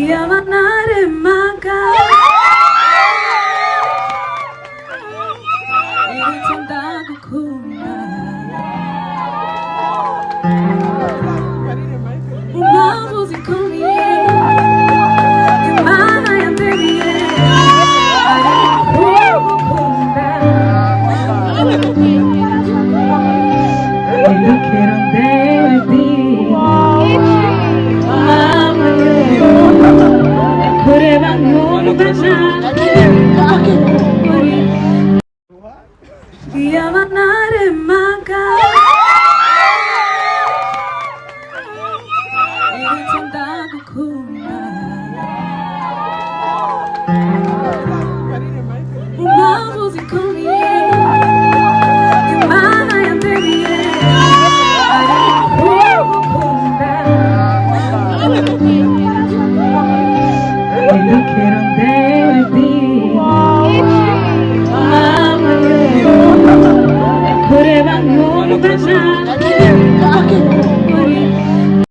Yamanare maga iritenda gukunda impamvu zikomeye Imana yambereye ari kugukunda indukiro ndende kureba nkumbaza yamanare maga iritenda gukunda impamvu zikomeye Imana yambereye ari kugukunda indukiro ndende kureba nkumbaza